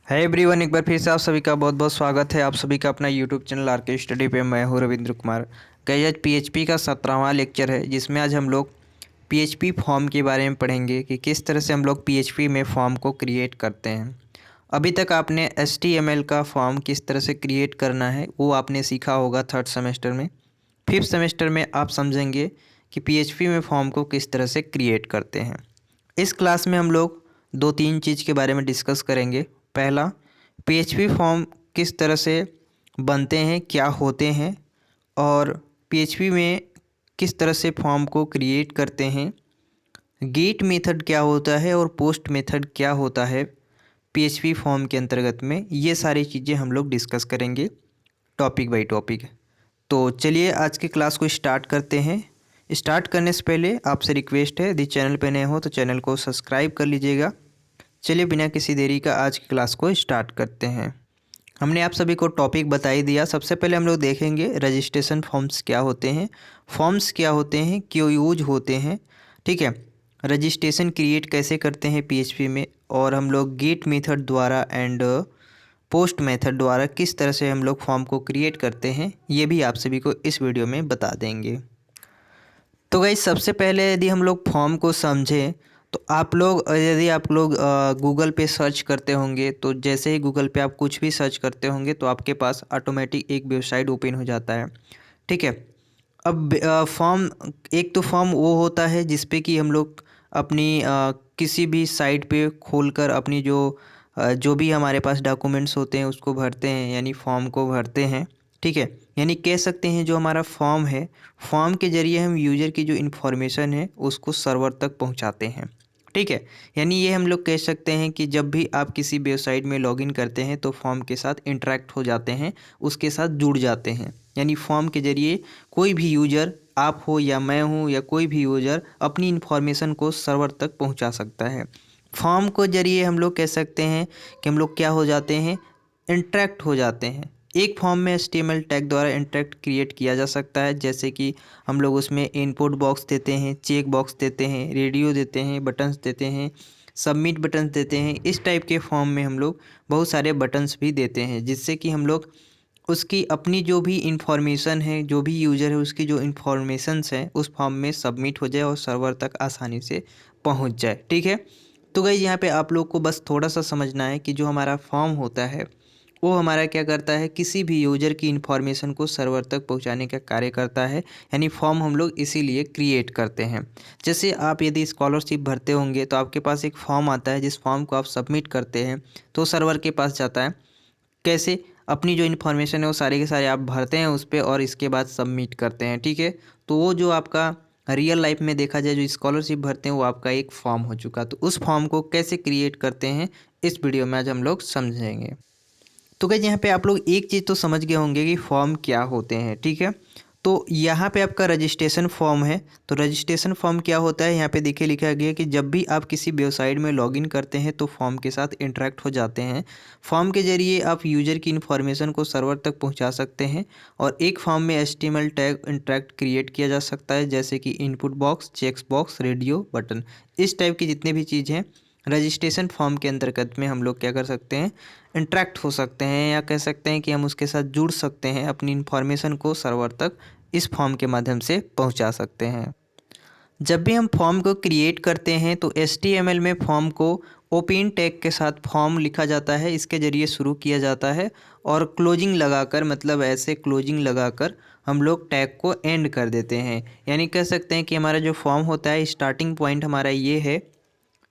है एवरीवन, एक बार फिर से आप सभी का बहुत बहुत स्वागत है। आप सभी का अपना यूट्यूब चैनल आर के स्टडी पे। मैं हूँ रविंद्र कुमार। गाइस, आज पीएचपी का 17वां लेक्चर है, जिसमें आज हम लोग पीएचपी फॉर्म के बारे में पढ़ेंगे कि किस तरह से हम लोग पीएचपी में फॉर्म को क्रिएट करते हैं। अभी तक आपने एचटीएमएल का फॉर्म किस तरह से क्रिएट करना है वो आपने सीखा होगा थर्ड सेमेस्टर में। फिफ्थ सेमेस्टर में आप समझेंगे कि पीएचपी में फॉर्म को किस तरह से क्रिएट करते हैं। इस क्लास में हम लोग दो तीन चीज़ के बारे में डिस्कस करेंगे। पहला, पीएचपी फॉर्म किस तरह से बनते हैं, क्या होते हैं, और पीएचपी में किस तरह से फॉर्म को क्रिएट करते हैं। गेट मेथड क्या होता है और पोस्ट मेथड क्या होता है पीएचपी फॉर्म के अंतर्गत में, ये सारी चीज़ें हम लोग डिस्कस करेंगे टॉपिक बाय टॉपिक। तो चलिए आज की क्लास को स्टार्ट करते हैं। स्टार्ट करने से पहले आपसे रिक्वेस्ट है, यदि चैनल पे नए हो तो चैनल को सब्सक्राइब कर लीजिएगा। चलिए बिना किसी देरी का आज की क्लास को स्टार्ट करते हैं। हमने आप सभी को टॉपिक बता ही दिया। सबसे पहले हम लोग देखेंगे रजिस्ट्रेशन फॉर्म्स क्या होते हैं, फॉर्म्स क्या होते हैं, क्यों यूज होते हैं। ठीक है, रजिस्ट्रेशन क्रिएट कैसे करते हैं पीएचपी में, और हम लोग गेट मेथड द्वारा एंड पोस्ट मेथड द्वारा किस तरह से हम लोग फॉर्म को क्रिएट करते हैं, ये भी आप सभी को इस वीडियो में बता देंगे। तो गाइस, सबसे पहले यदि हम लोग फॉर्म को समझें तो यदि आप लोग गूगल पे सर्च करते होंगे, तो जैसे ही गूगल पे आप कुछ भी सर्च करते होंगे तो आपके पास ऑटोमेटिक एक वेबसाइट ओपन हो जाता है। ठीक है, अब फॉर्म, एक तो फॉर्म वो होता है जिस पे कि हम लोग अपनी किसी भी साइट पे खोलकर अपनी जो भी हमारे पास डॉक्यूमेंट्स होते हैं उसको भरते हैं, यानी फॉर्म को भरते हैं। ठीक है, यानी कह सकते हैं जो हमारा फॉर्म है, फॉर्म के ज़रिए हम यूज़र की जो इन्फॉर्मेशन है उसको सर्वर तक पहुंचाते हैं। ठीक है, यानी ये हम लोग कह सकते हैं कि जब भी आप किसी वेबसाइट में लॉगिन करते हैं तो फॉर्म के साथ इंटरेक्ट हो जाते हैं, उसके साथ जुड़ जाते हैं। यानी फॉर्म के ज़रिए कोई भी यूज़र, आप हो या मैं हूँ या कोई भी यूज़र, अपनी इन्फॉर्मेशन को सर्वर तक पहुँचा सकता है। फॉर्म को ज़रिए हम लोग कह सकते हैं कि हम लोग क्या हो जाते हैं, इंटरेक्ट हो जाते हैं। एक फॉर्म में एचटीएमएल टैग द्वारा इंटरेक्ट क्रिएट किया जा सकता है, जैसे कि हम लोग उसमें इनपुट बॉक्स देते हैं, चेक बॉक्स देते हैं, रेडियो देते हैं, बटन्स देते हैं, सबमिट बटन्स देते हैं। इस टाइप के फॉर्म में हम लोग बहुत सारे बटन्स भी देते हैं, जिससे कि हम लोग उसकी अपनी जो भी इंफॉर्मेशन है, जो भी यूज़र है उसकी जो इन्फॉर्मेशंस हैं उस फॉर्म में सबमिट हो जाए और सर्वर तक आसानी से पहुंच जाए। ठीक है, तो गाइस यहाँ पे आप लोग को बस थोड़ा सा समझना है कि जो हमारा फॉर्म होता है वो हमारा क्या करता है, किसी भी यूज़र की इन्फॉर्मेशन को सर्वर तक पहुंचाने का कार्य करता है। यानी फॉर्म हम लोग इसीलिए क्रिएट करते हैं। जैसे आप यदि स्कॉलरशिप भरते होंगे तो आपके पास एक फॉर्म आता है, जिस फॉर्म को आप सबमिट करते हैं तो सर्वर के पास जाता है। कैसे, अपनी जो इन्फॉर्मेशन है वो सारे के सारे आप भरते हैं उस पर और इसके बाद सबमिट करते हैं। ठीक है, तो वो जो आपका रियल लाइफ में देखा जाए जो स्कॉलरशिप भरते हैं वो आपका एक फॉर्म हो चुका। तो उस फॉर्म को कैसे क्रिएट करते हैं इस वीडियो में आज हम लोग समझेंगे। तो गाइस, यहाँ पे आप लोग एक चीज़ तो समझ गए होंगे कि फॉर्म क्या होते हैं। ठीक है, तो यहाँ पे आपका रजिस्ट्रेशन फॉर्म है। तो रजिस्ट्रेशन फॉर्म क्या होता है, यहाँ पे देखिए लिखा गया है कि जब भी आप किसी वेबसाइट में लॉगिन करते हैं तो फॉर्म के साथ इंटरेक्ट हो जाते हैं। फॉर्म के जरिए आप यूज़र की इन्फॉर्मेशन को सर्वर तक पहुँचा सकते हैं, और एक फॉर्म में एचटीएमएल टैग इंटरेक्ट क्रिएट किया जा सकता है, जैसे कि input box, checks box, radio, button. इस टाइप की जितने भी चीज़ हैं रजिस्ट्रेशन फॉर्म के अंतर्गत में हम लोग क्या कर सकते हैं, इंटरेक्ट हो सकते हैं, या कह सकते हैं कि हम उसके साथ जुड़ सकते हैं, अपनी इन्फॉर्मेशन को सर्वर तक इस फॉर्म के माध्यम से पहुंचा सकते हैं। जब भी हम फॉर्म को क्रिएट करते हैं तो एचटीएमएल में फॉर्म को ओपन टैग के साथ फॉर्म लिखा जाता है, इसके ज़रिए शुरू किया जाता है, और क्लोजिंग लगाकर, मतलब ऐसे क्लोजिंग लगाकर हम लोग टैग को एंड कर देते हैं। यानी कह सकते हैं कि हमारा जो फॉर्म होता है, स्टार्टिंग पॉइंट हमारा ये है,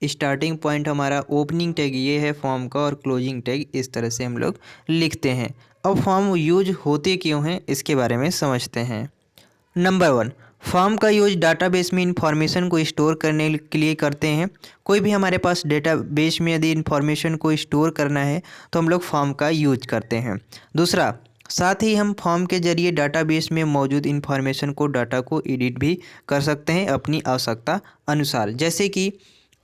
स्टार्टिंग पॉइंट हमारा ओपनिंग टैग ये है फॉर्म का, और क्लोजिंग टैग इस तरह से हम लोग लिखते हैं। अब फॉर्म यूज होते क्यों हैं इसके बारे में समझते हैं। नंबर 1, फॉर्म का यूज डाटाबेस में इंफॉर्मेशन को स्टोर करने के लिए करते हैं। कोई भी हमारे पास डेटाबेस में यदि इंफॉर्मेशन को स्टोर करना है तो हम लोग फॉर्म का यूज करते हैं। दूसरा, साथ ही हम फॉर्म के जरिए डाटाबेस में मौजूद इंफॉर्मेशन को, डाटा को एडिट भी कर सकते हैं अपनी आवश्यकता अनुसार। जैसे कि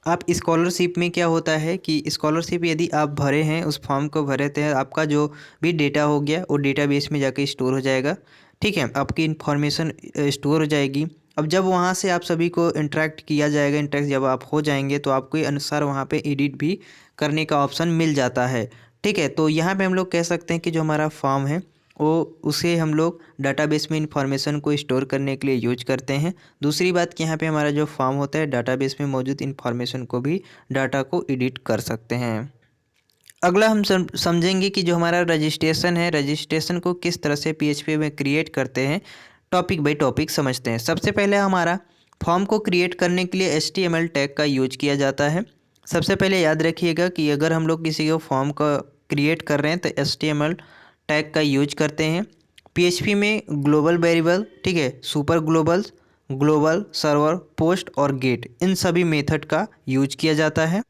आप स्कॉलरशिप में क्या होता है कि स्कॉलरशिप यदि आप भरे हैं, उस फॉर्म को भरे थे, आपका जो भी डेटा हो गया वो डेटाबेस में जाके स्टोर हो जाएगा। ठीक है, आपकी इन्फॉर्मेशन स्टोर हो जाएगी। अब जब वहाँ से आप सभी को इंटरेक्ट किया जाएगा, इंटरेक्ट जब आप हो जाएंगे तो आपको अनुसार वहाँ पे एडिट भी करने का ऑप्शन मिल जाता है। ठीक है। तो यहाँ पे हम लोग कह सकते हैं कि जो हमारा फॉर्म है वो उसे हम लोग डाटाबेस में इंफॉर्मेशन को स्टोर करने के लिए यूज करते हैं। दूसरी बात कि यहाँ पे हमारा जो फॉर्म होता है डाटाबेस में मौजूद इंफॉर्मेशन को भी डाटा को एडिट कर सकते हैं। अगला हम समझेंगे कि जो हमारा रजिस्ट्रेशन है, रजिस्ट्रेशन को किस तरह से पीएचपी में क्रिएट करते हैं। टॉपिक बाय टॉपिक समझते हैं। सबसे पहले हमारा फॉर्म को क्रिएट करने के लिए एचटीएमएल टैग का यूज किया जाता है। सबसे पहले याद रखिएगा कि अगर हम लोग किसी को फॉर्म का क्रिएट कर रहे हैं तो एचटीएमएल टैग का यूज करते हैं। पीएचपी में ग्लोबल वेरिएबल, ठीक है, super Global's, global, server, post और गेट, इन सभी मेथड का यूज किया जाता है।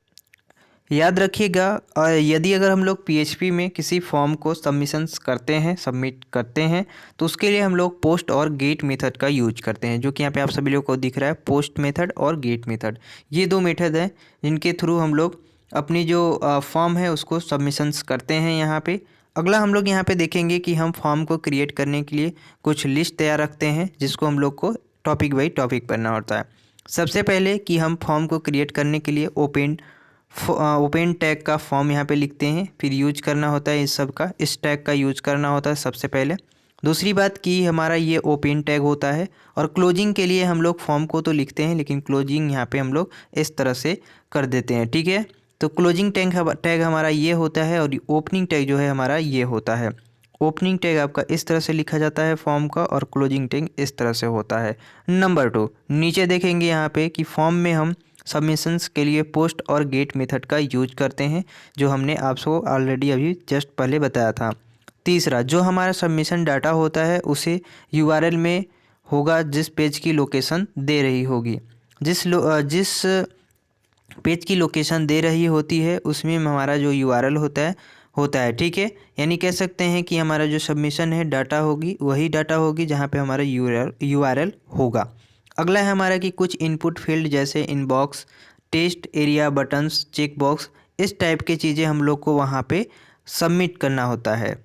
याद रखिएगा यदि अगर हम लोग पीएचपी में किसी फॉर्म को सबमिशंस करते हैं, सबमिट करते हैं, तो उसके लिए हम लोग पोस्ट और गेट मेथड का यूज करते हैं, जो कि यहाँ पे आप सभी लोगों को दिख रहा है, पोस्ट मेथड और गेट मेथड। ये दो मेथड हैं जिनके थ्रू हम लोग अपनी जो फॉर्म है उसको सबमिशंस करते हैं यहाँ पे। अगला हम लोग यहाँ पे देखेंगे कि हम फॉर्म को क्रिएट करने के लिए कुछ लिस्ट तैयार रखते हैं, जिसको हम लोग को टॉपिक बाई टॉपिक पढ़ना होता है। सबसे पहले कि हम फॉर्म को क्रिएट करने के लिए ओपन टैग का फॉर्म यहाँ पे लिखते हैं, फिर यूज करना होता है इस सब का, इस टैग का यूज करना होता है सबसे पहले। दूसरी बात कि हमारा ये ओपन टैग होता है, और क्लोजिंग के लिए हम लोग फॉर्म को तो लिखते हैं लेकिन क्लोजिंग यहाँ पे हम लोग इस तरह से कर देते हैं, ठीक है। तो क्लोजिंग टैग हमारा ये होता है और ओपनिंग टैग जो है हमारा ये होता है। ओपनिंग टैग आपका इस तरह से लिखा जाता है फॉर्म का, और क्लोजिंग टैग इस तरह से होता है। नंबर 2, नीचे देखेंगे यहाँ पे कि फॉर्म में हम सबमिशंस के लिए पोस्ट और गेट मेथड का यूज करते हैं, जो हमने आपको ऑलरेडी अभी जस्ट पहले बताया था। तीसरा, जो हमारा सबमिशन डाटा होता है उसे यूआरएल में होगा जिस पेज की लोकेशन दे रही होगी। जिस पेज की लोकेशन दे रही होती है उसमें हमारा जो यूआरएल होता है, ठीक है। यानी कह सकते हैं कि हमारा जो सबमिशन है डाटा होगी वही डाटा होगी जहाँ पे हमारा यूआरएल होगा। अगला है हमारा कि कुछ इनपुट फील्ड जैसे inbox, test area, buttons, check box, इस टाइप की चीज़ें हम लोग को वहाँ पे सबमिट करना होता है।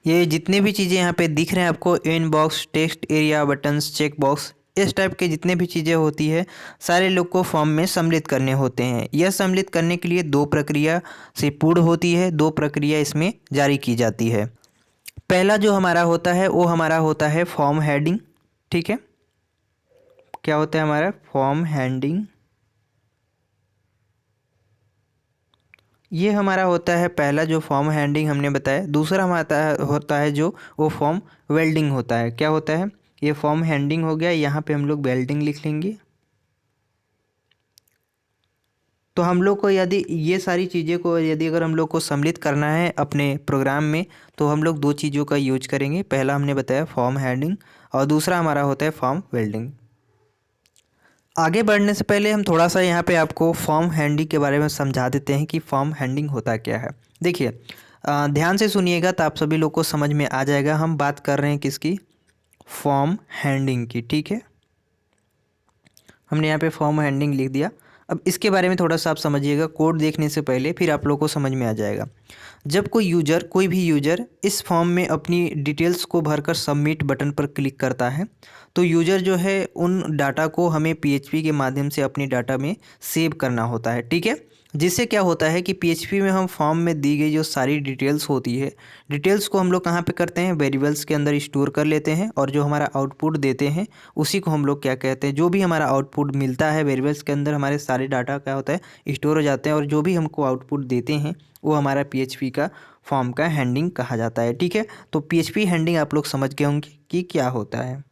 ये जितने भी चीज़ें यहाँ पे दिख रहे हैं आपको, inbox, text area, buttons, check box, इस टाइप के जितने भी चीज़ें होती है सारे लोग को फॉर्म में सम्मिलित करने होते हैं। यह सम्मिलित करने के लिए 2 प्रक्रिया से पूर्ण होती है, 2 प्रक्रिया इसमें जारी की जाती है। पहला जो हमारा होता है वो हमारा होता है फॉर्म हेडिंग, ठीक है। क्या होता है हमारा फॉर्म हेडिंग, ये हमारा होता है पहला जो फॉर्म हेडिंग हमने बताया। दूसरा हमारा होता है जो वो फॉर्म वेल्डिंग होता है। क्या होता है, ये फॉर्म हेडिंग हो गया, यहाँ पे हम लोग वेल्डिंग लिख लेंगे। तो हम लोग को यदि ये सारी चीज़ें को यदि अगर हम लोग को सम्मिलित करना है अपने प्रोग्राम में, तो हम लोग 2 चीज़ों का यूज करेंगे। पहला हमने बताया फॉर्म हेडिंग और दूसरा हमारा होता है फॉर्म वेल्डिंग। आगे बढ़ने से पहले हम थोड़ा सा यहाँ पे आपको फॉर्म हेडिंग के बारे में समझा देते हैं कि फॉर्म हेडिंग होता क्या है। देखिए ध्यान से सुनिएगा तो आप सभी लोग को समझ में आ जाएगा। हम बात कर रहे हैं किसकी, फॉर्म हेडिंग की, ठीक है। हमने यहाँ पे फॉर्म हेडिंग लिख दिया। अब इसके बारे में थोड़ा सा आप समझिएगा कोड देखने से पहले, फिर आप लोग को समझ में आ जाएगा। जब कोई भी यूज़र इस फॉर्म में अपनी डिटेल्स को भरकर सबमिट बटन पर क्लिक करता है, तो यूज़र जो है उन डाटा को हमें पीएचपी के माध्यम से अपनी डाटा में सेव करना होता है, ठीक है। जिससे क्या होता है कि पीएचपी में हम फॉर्म में दी गई जो सारी डिटेल्स होती है, डिटेल्स को हम लोग कहाँ पे करते हैं, वेरिएबल्स के अंदर स्टोर कर लेते हैं, और जो हमारा आउटपुट देते हैं उसी को हम लोग क्या कहते हैं, जो भी हमारा आउटपुट मिलता है वेरिएबल्स के अंदर हमारे सारे डाटा क्या होता है स्टोर हो जाते हैं, और जो भी हमको आउटपुट देते हैं वो हमारा पीएचपी का फॉर्म का हेडिंग कहा जाता है, ठीक है। तो पीएचपी हेडिंग आप लोग समझ गए होंगे कि क्या होता है।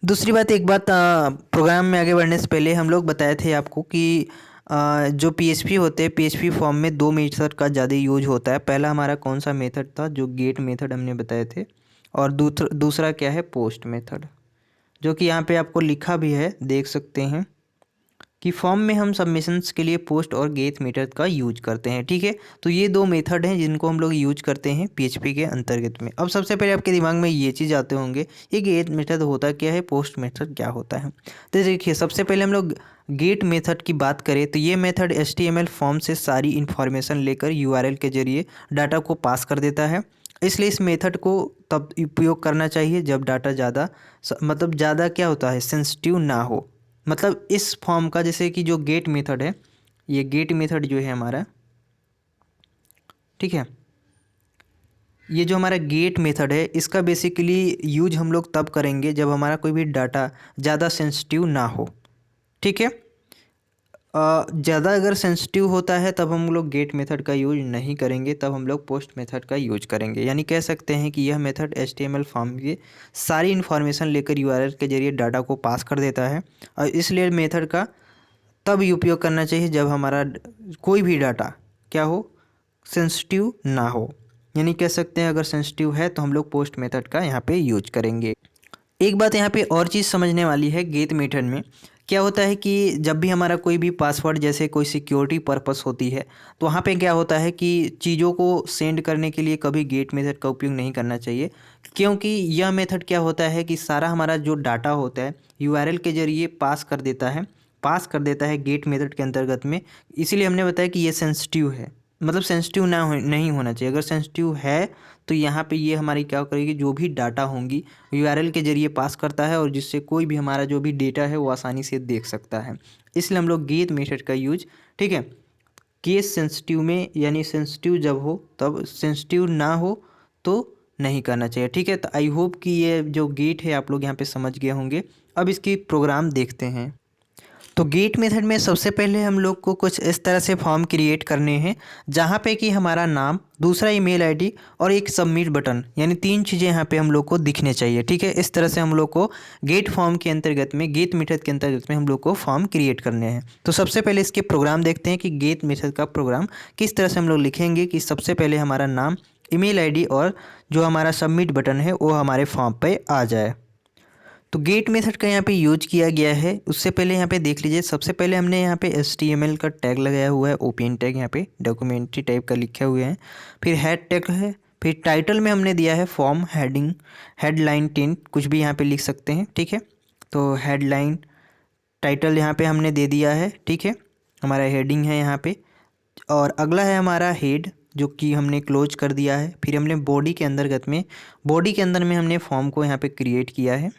दूसरी बात, एक बात प्रोग्राम में आगे बढ़ने से पहले हम लोग बताए थे आपको कि जो पीएचपी होते हैं, पीएचपी फॉर्म में 2 मेथड का ज़्यादा यूज होता है। पहला हमारा कौन सा मेथड था, जो गेट मेथड हमने बताए थे, और दूसरा क्या है, पोस्ट मेथड, जो कि यहाँ पे आपको लिखा भी है, देख सकते हैं कि फॉर्म में हम सबमिशंस के लिए पोस्ट और गेट मेथड का यूज करते हैं, ठीक है। तो ये 2 मेथड हैं जिनको हम लोग यूज करते हैं पीएचपी के अंतर्गत में। अब सबसे पहले आपके दिमाग में ये चीज़ आते होंगे, ये गेट मेथड होता क्या है, पोस्ट मेथड क्या होता है। तो देखिए सबसे पहले हम लोग गेट मेथड की बात करें तो ये मेथड HTML फॉर्म से सारी इन्फॉर्मेशन लेकर URL के जरिए डाटा को पास कर देता है। इसलिए इस मेथड को तब उपयोग करना चाहिए जब डाटा ज़्यादा क्या होता है, सेंसिटिव ना हो। मतलब इस फॉर्म का, जैसे कि जो गेट मेथड है, ये गेट मेथड जो है हमारा, ठीक है, ये जो हमारा गेट मेथड है इसका बेसिकली यूज हम लोग तब करेंगे जब हमारा कोई भी डाटा ज़्यादा सेंसिटिव ना हो। ठीक है, ज़्यादा अगर सेंसिटिव होता है तब हम लोग गेट मेथड का यूज नहीं करेंगे, तब हम लोग पोस्ट मेथड का यूज करेंगे। यानी कह सकते हैं कि यह मेथड HTML फॉर्म की सारी इन्फॉर्मेशन लेकर URL के जरिए डाटा को पास कर देता है, और इसलिए मेथड का तब ही उपयोग करना चाहिए जब हमारा कोई भी डाटा क्या हो, सेंसिटिव ना हो। यानी कह सकते हैं अगर सेंसिटिव है तो हम लोग पोस्ट मेथड का यहाँ पे यूज करेंगे। एक बात यहाँ पे और चीज़ समझने वाली है, गेट मेथड में क्या होता है कि जब भी हमारा कोई भी पासवर्ड जैसे कोई सिक्योरिटी पर्पस होती है तो वहाँ पे क्या होता है कि चीज़ों को सेंड करने के लिए कभी गेट मेथड का उपयोग नहीं करना चाहिए, क्योंकि यह मेथड क्या होता है कि सारा हमारा जो डाटा होता है URL के जरिए पास कर देता है गेट मेथड के अंतर्गत में। इसीलिए हमने बताया कि ये सेंसिटिव है, मतलब सेंसिटिव नहीं होना चाहिए। अगर सेंसिटिव है तो यहाँ पे ये हमारी क्या करेगी, जो भी डाटा होंगी URL के जरिए पास करता है, और जिससे कोई भी हमारा जो भी डेटा है वो आसानी से देख सकता है। इसलिए हम लोग गेट मेथड का यूज, ठीक है, केस सेंसिटिव में, यानी सेंसिटिव जब हो तब, सेंसिटिव ना हो तो नहीं करना चाहिए। ठीक है, तो आई होप कि ये जो गेट है आप लोग यहाँ पे समझ गए होंगे। अब इसकी प्रोग्राम देखते हैं। तो गेट मेथड में सबसे पहले हम लोग को कुछ इस तरह से फॉर्म क्रिएट करने हैं, जहाँ पे कि हमारा नाम, दूसरा ईमेल आईडी और एक सबमिट बटन, यानी 3 चीज़ें यहाँ पे हम लोग को दिखने चाहिए। ठीक है, इस तरह से हम लोग को गेट फॉर्म के अंतर्गत में, गेट मेथड के अंतर्गत में हम लोग को फॉर्म क्रिएट करने हैं। तो सबसे पहले इसके प्रोग्राम देखते हैं कि गेट मेथड का प्रोग्राम किस तरह से हम लोग लिखेंगे कि सबसे पहले हमारा नाम, ईमेल आईडी और जो हमारा सबमिट बटन है वो हमारे फॉर्म पे आ जाए। तो गेट मेथड का यहाँ पे यूज किया गया है। उससे पहले यहाँ पे देख लीजिए, सबसे पहले हमने यहाँ पे HTML का टैग लगाया हुआ है, ओपन टैग, यहाँ पे डॉक्यूमेंट्री टाइप का लिखे हुए हैं। फिर हेड टैग है, फिर टाइटल में हमने दिया है फॉर्म हेडिंग, हेडलाइन 10, कुछ भी यहाँ पे लिख सकते हैं। ठीक है, तो हेडलाइन टाइटल यहाँ पे हमने दे दिया है। ठीक है, हमारा हेडिंग है यहाँ पे, और अगला है हमारा हेड, जो कि हमने क्लोज कर दिया है। फिर हमने बॉडी के अंतर्गत में, बॉडी के अंदर में हमने फॉर्म को यहाँ पे क्रिएट किया है।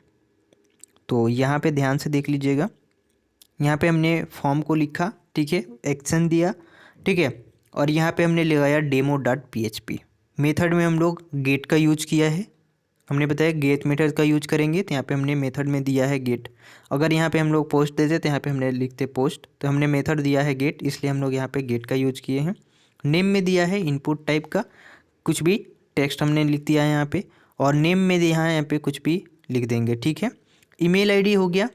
तो यहाँ पे ध्यान से देख लीजिएगा, यहाँ पे हमने फॉर्म को लिखा, ठीक है, एक्शन दिया, ठीक है, और यहाँ पे हमने लगाया demo.php। मेथड में हम लोग गेट का यूज किया है, हमने बताया गेट मेथड का यूज करेंगे, तो यहाँ पे हमने मेथड में दिया है गेट। अगर यहाँ पे हम लोग पोस्ट देते तो यहाँ पे हमने लिखते पोस्ट, तो हमने मेथड दिया है गेट, इसलिए हम लोग यहाँ पे गेट का यूज किए हैं। नेम में दिया है इनपुट टाइप का, कुछ भी टेक्स्ट हमने लिख दिया है यहाँ पे, और नेम में दिया है यहाँ पे कुछ भी लिख देंगे। ठीक है, ईमेल आईडी हो गया,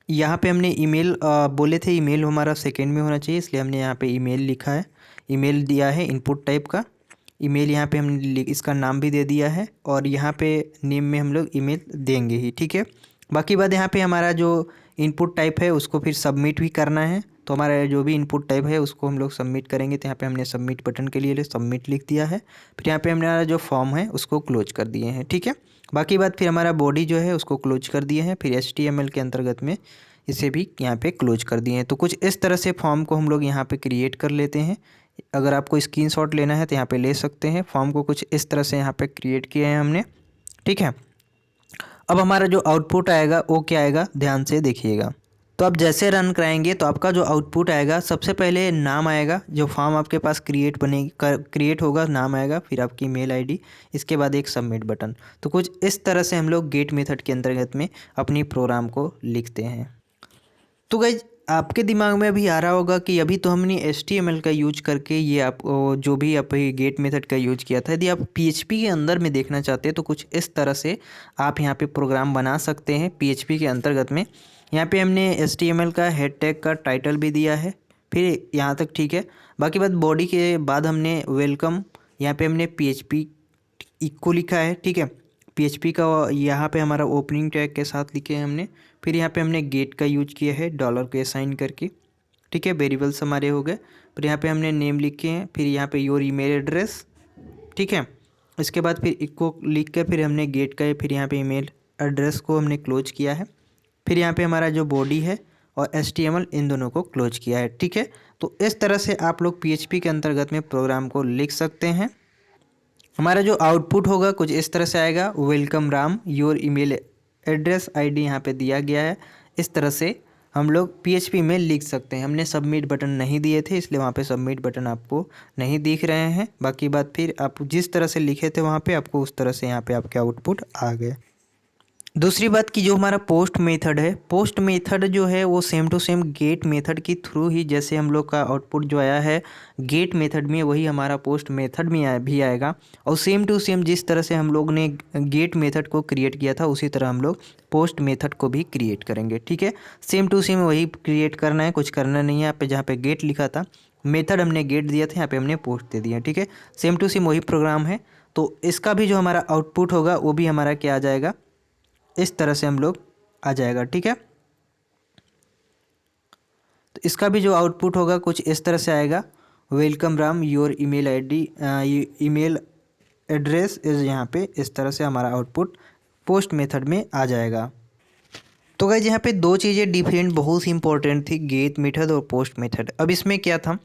यहाँ पे हमने ईमेल बोले थे, ईमेल हमारा सेकंड में होना चाहिए, इसलिए हमने यहाँ पे ईमेल लिखा है, ईमेल दिया है इनपुट टाइप का, ईमेल यहाँ पे हमने इसका नाम भी दे दिया है, और यहाँ पे नेम में हम लोग ईमेल देंगे ही। ठीक है, बाकी बात यहाँ पे हमारा जो इनपुट टाइप है उसको फिर सबमिट भी करना है, तो हमारा जो भी इनपुट टाइप है उसको हम लोग सबमिट करेंगे, तो यहाँ पे हमने सबमिट बटन के लिए सबमिट लिख दिया है। फिर यहाँ पे हमारा जो फॉर्म है उसको क्लोज कर दिए हैं। ठीक है, बाकी बात फिर हमारा बॉडी जो है उसको क्लोज कर दिए हैं, फिर HTML के अंतर्गत में इसे भी यहाँ पे क्लोज कर दिए हैं। तो कुछ इस तरह से फॉर्म को हम लोग यहाँ पे क्रिएट कर लेते हैं। अगर आपको स्क्रीनशॉट लेना है तो यहाँ पे ले सकते हैं। फॉर्म को कुछ इस तरह से यहाँ पे क्रिएट किए हैं हमने। ठीक है, अब हमारा जो आउटपुट आएगा वो क्या आएगा, ध्यान से देखिएगा। तो आप जैसे रन कराएंगे तो आपका जो आउटपुट आएगा, सबसे पहले नाम आएगा, जो फॉर्म आपके पास क्रिएट होगा नाम आएगा, फिर आपकी मेल आईडी, इसके बाद एक सबमिट बटन। तो कुछ इस तरह से हम लोग गेट मेथड के अंतर्गत में अपनी प्रोग्राम को लिखते हैं। तो गाइज आपके दिमाग में अभी आ रहा होगा कि अभी तो हमने HTML का यूज करके ये आप जो भी आप गेट मेथड का यूज किया था, यदि आप PHP के अंदर में देखना चाहते हैं तो कुछ इस तरह से आप यहाँ पे प्रोग्राम बना सकते हैं PHP के अंतर्गत में। यहाँ पे हमने HTML का हेड टैग का टाइटल भी दिया है, फिर यहाँ तक ठीक है। बाकी बात बॉडी के बाद हमने वेलकम, यहाँ पे हमने PHP इको लिखा है। ठीक है, PHP का यहाँ पे हमारा ओपनिंग टैग के साथ लिखे हैं हमने। फिर यहाँ पे हमने गेट का यूज किया है डॉलर को असाइन करके। ठीक है, वेरिएबल्स हमारे हो गए। फिर यहाँ पे हमने नेम लिखे हैं, फिर यहाँ पे योर ईमेल एड्रेस। ठीक है, इसके बाद फिर इको लिख कर फिर हमने गेट का, फिर यहाँ पे ईमेल एड्रेस को हमने क्लोज किया है। फिर यहाँ पे हमारा जो बॉडी है और HTML इन दोनों को क्लोज किया है। ठीक है, तो इस तरह से आप लोग PHP के अंतर्गत में प्रोग्राम को लिख सकते हैं। हमारा जो आउटपुट होगा कुछ इस तरह से आएगा, welcome Ram, your email address ID यहाँ पे दिया गया है। इस तरह से हम लोग पीएचपी में लिख सकते हैं। हमने सबमिट बटन नहीं दिए थे इसलिए वहाँ पे सबमिट बटन आपको नहीं दिख रहे हैं। बाकी बात फिर आप जिस तरह से लिखे थे वहाँ पे आपको उस तरह से यहाँ पे आपके आउटपुट आ गए। दूसरी बात कि जो हमारा पोस्ट मेथड है, पोस्ट मेथड जो है वो same to same get method के थ्रू ही जैसे हम लोग का आउटपुट जो आया है गेट मेथड में वही हमारा पोस्ट मेथड में भी आएगा। और सेम टू सेम जिस तरह से हम लोग ने गेट मेथड को क्रिएट किया था उसी तरह हम लोग पोस्ट मेथड को भी क्रिएट करेंगे। ठीक है, सेम टू सेम वही क्रिएट करना है, कुछ करना नहीं है। यहाँ पे जहाँ पे गेट लिखा था मेथड हमने गेट दिया था, यहाँ पे हमने पोस्ट दे दिया। ठीक है, सेम टू सेम वही प्रोग्राम है। तो इसका भी जो हमारा आउटपुट होगा वो भी हमारा क्या आ जाएगा, इस तरह से हम लोग आ जाएगा। ठीक है, तो इसका भी जो आउटपुट होगा कुछ इस तरह से आएगा, welcome Ram your email ID email address is, यहाँ पे इस तरह से हमारा आउटपुट पोस्ट मेथड में आ जाएगा। तो गाइस यहाँ पे दो चीज़ें डिफरेंट बहुत ही इंपॉर्टेंट थी, गेट मेथड और पोस्ट मेथड। अब इसमें क्या था,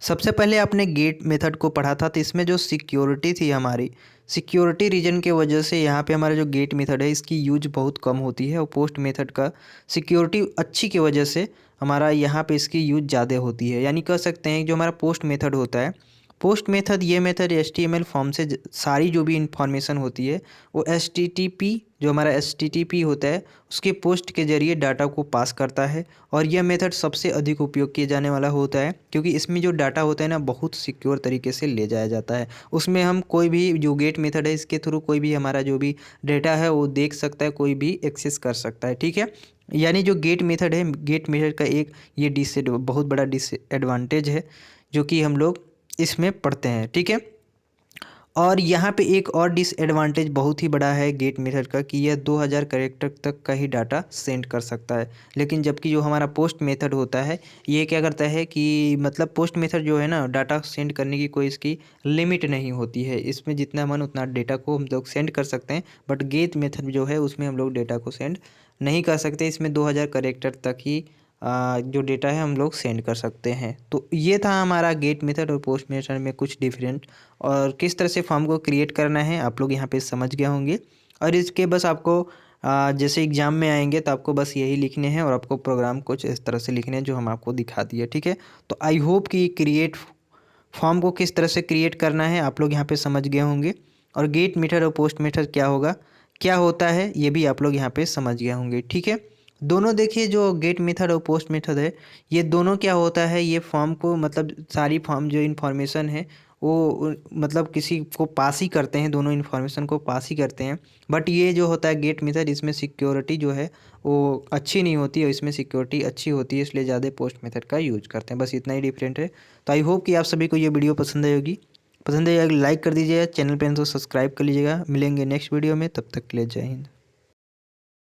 सबसे पहले आपने गेट मेथड को पढ़ा था तो इसमें जो सिक्योरिटी थी हमारी, सिक्योरिटी रीजन के वजह से यहाँ पे हमारा जो गेट मेथड है इसकी यूज बहुत कम होती है। और पोस्ट मेथड का सिक्योरिटी अच्छी की वजह से हमारा यहाँ पे इसकी यूज ज़्यादा होती है। यानी कह सकते हैं जो हमारा पोस्ट मेथड होता है, पोस्ट मेथड ये मेथड HTML फॉर्म से सारी जो भी इंफॉर्मेशन होती है वो HTTP जो हमारा HTTP होता है उसके पोस्ट के जरिए डाटा को पास करता है। और यह मेथड सबसे अधिक उपयोग किए जाने वाला होता है क्योंकि इसमें जो डाटा होता है ना बहुत सिक्योर तरीके से ले जाया जाता है। उसमें हम कोई भी जो गेट मेथड है इसके थ्रू कोई भी हमारा जो भी डेटा है वो देख सकता है, कोई भी एक्सेस कर सकता है। ठीक है, यानी जो गेट मेथड है, गेट मेथड का एक ये बहुत बड़ा डिसएडवांटेज है जो कि हम लोग इसमें पढ़ते हैं। ठीक है, और यहाँ पे एक और डिसएडवांटेज बहुत ही बड़ा है गेट मेथड का कि यह 2000 कैरेक्टर तक का ही डाटा सेंड कर सकता है। लेकिन जबकि जो हमारा पोस्ट मेथड होता है ये क्या करता है कि मतलब पोस्ट मेथड जो है ना डाटा सेंड करने की कोई इसकी लिमिट नहीं होती है, इसमें जितना मन उतना डेटा को हम लोग सेंड कर सकते हैं। बट गेट मेथड जो है उसमें हम लोग डेटा को सेंड नहीं कर सकते, इसमें 2000 कैरेक्टर तक ही जो डेटा है हम लोग सेंड कर सकते हैं। तो ये था हमारा गेट मेथड और पोस्ट मेथड में कुछ डिफरेंट, और किस तरह से फॉर्म को क्रिएट करना है आप लोग यहाँ पे समझ गए होंगे। और इसके बस आपको जैसे एग्ज़ाम में आएंगे तो आपको बस यही लिखने हैं और आपको प्रोग्राम कुछ इस तरह से लिखने हैं जो हम आपको दिखा दिए। ठीक है, तो आई होप कि क्रिएट फॉर्म को किस तरह से क्रिएट करना है आप लोग यहाँ पे समझ गए होंगे। और गेट मेथड और पोस्ट मेथड क्या होगा, क्या होता है, ये भी आप लोग यहाँ पे समझ गए होंगे। ठीक है, दोनों देखिए जो गेट मेथड और पोस्ट मेथड है ये दोनों क्या होता है, ये फॉर्म को मतलब सारी फॉर्म जो इन्फॉर्मेशन है वो मतलब किसी को पास ही करते हैं, दोनों इन्फॉर्मेशन को पास ही करते हैं। बट ये जो होता है गेट मेथड इसमें सिक्योरिटी जो है वो अच्छी नहीं होती है, इसमें सिक्योरिटी अच्छी होती है इसलिए ज़्यादा पोस्ट मेथड का यूज करते हैं। बस इतना ही डिफरेंट है। तो आई होप कि आप सभी को ये वीडियो पसंद आई होगी। पसंद आएगा लाइक कर दीजिएगा, चैनल पर तो सब्सक्राइब कर लीजिएगा। मिलेंगे नेक्स्ट वीडियो में, तब तक के लिए जय हिंद।